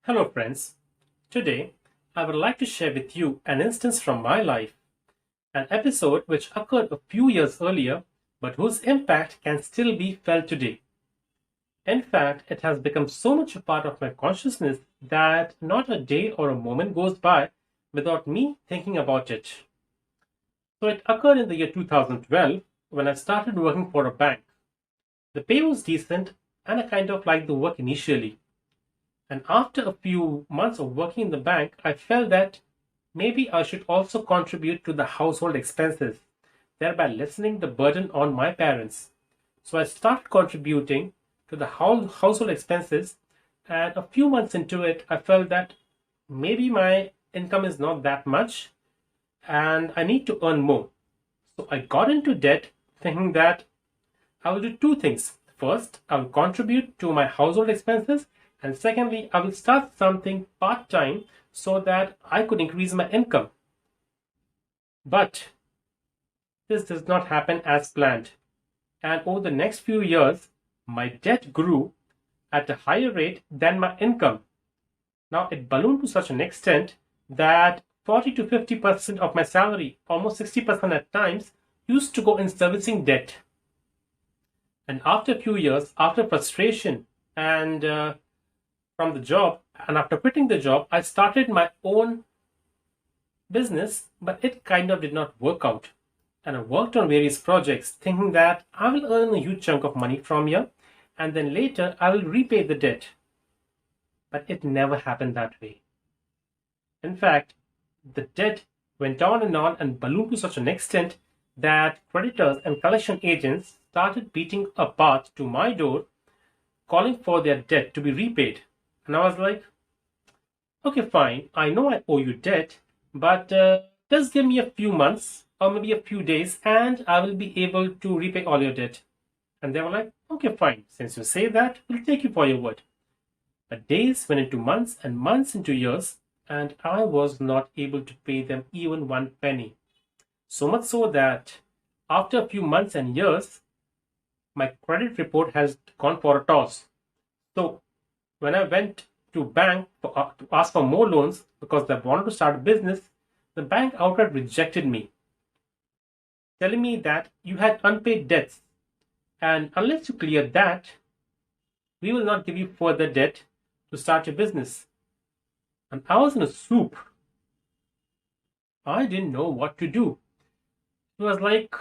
Hello, friends. Today, I would like to share with you an instance from my life, an episode which occurred a few years earlier, but whose impact can still be felt today. In fact, it has become so much a part of my consciousness that not a day or a moment goes by without me thinking about it. So, it occurred in the year 2012 when I started working for a bank. The pay was decent, and I kind of liked the work initially. And after a few months of working in the bank, I felt that maybe I should also contribute to the household expenses, thereby lessening the burden on my parents. So I started contributing to the household expenses, and a few months into it, I felt that maybe my income is not that much and I need to earn more. So I got into debt thinking that I will do two things. First, I will contribute to my household expenses, and secondly, I will start something part time so that I could increase my income. But this does not happen as planned. And over the next few years, my debt grew at a higher rate than my income. Now it ballooned to such an extent that 40 to 50% of my salary, almost 60% at times, used to go in servicing debt. And after a few years, after frustration and from the job, and after quitting the job, I started my own business, but it kind of did not work out. And I worked on various projects thinking that I will earn a huge chunk of money from here and then later I will repay the debt. But it never happened that way. In fact, the debt went on and ballooned to such an extent that creditors and collection agents started beating a path to my door calling for their debt to be repaid. And I was like, okay, fine, I know I owe you debt, but just give me a few months or maybe a few days and I will be able to repay all your debt. And they were like, okay, fine, since you say that, we'll take you for your word. But days went into months and months into years, and I was not able to pay them even one penny. So much so that after a few months and years, my credit report has gone for a toss. So when I went to bank to ask for more loans because they wanted to start a business, the bank outright rejected me, telling me that you had unpaid debts, and unless you clear that, we will not give you further debt to start your business. And I was in a soup. I didn't know what to do. It was like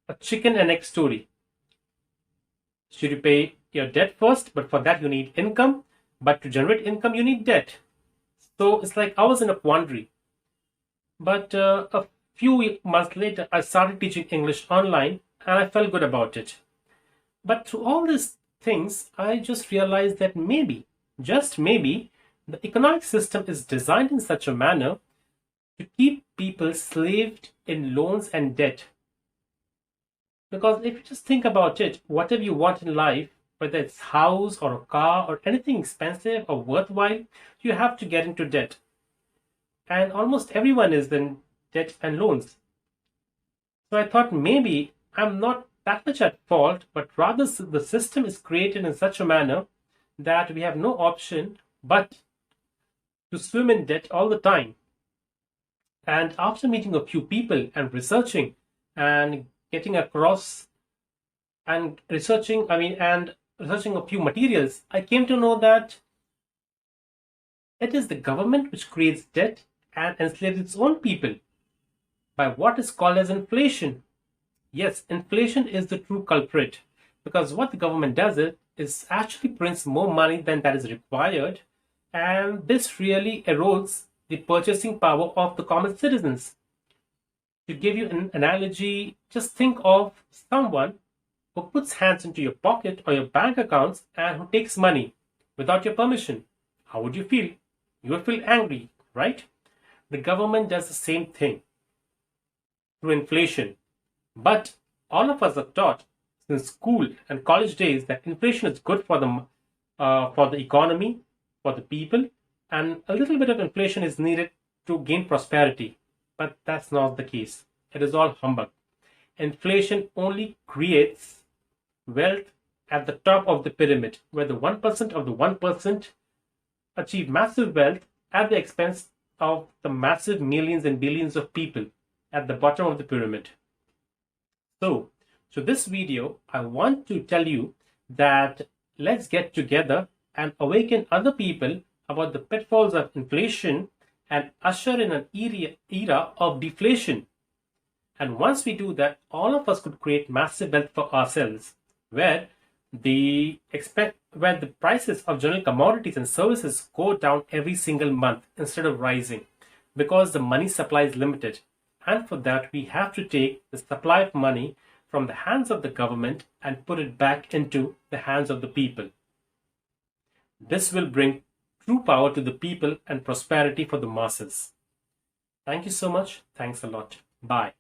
a chicken and egg story. Should you pay your debt first? But for that, you need income. But to generate income, you need debt. So it's like I was in a quandary. But a few months later, I started teaching English online and I felt good about it. But through all these things, I just realized that maybe, just maybe, the economic system is designed in such a manner to keep people slaved in loans and debt. Because if you just think about it, whatever you want in life, whether it's house or a car or anything expensive or worthwhile, you have to get into debt. And almost everyone is in debt and loans. So I thought maybe I'm not that much at fault, but rather the system is created in such a manner that we have no option but to swim in debt all the time. And after meeting a few people and researching and getting across and researching a few materials, I came to know that it is the government which creates debt and enslaves its own people by what is called as inflation. Yes, inflation is the true culprit because what the government does is actually prints more money than that is required, and this really erodes the purchasing power of the common citizens. To give you an analogy, just think of someone who puts hands into your pocket or your bank accounts and who takes money without your permission. How would you feel? You would feel angry, right? The government does the same thing through inflation. But all of us are taught since school and college days that inflation is good for the economy, for the people, and a little bit of inflation is needed to gain prosperity. But that's not the case. It is all humbug. Inflation only creates wealth at the top of the pyramid, where the 1% of the 1% achieve massive wealth at the expense of the massive millions and billions of people at the bottom of the pyramid. So this video, I want to tell you that let's get together and awaken other people about the pitfalls of inflation and usher in an era of deflation. And once we do that, all of us could create massive wealth for ourselves, where the prices of general commodities and services go down every single month instead of rising, because the money supply is limited. And for that, we have to take the supply of money from the hands of the government and put it back into the hands of the people. This will bring true power to the people and prosperity for the masses. Thank you so much. Thanks a lot. Bye.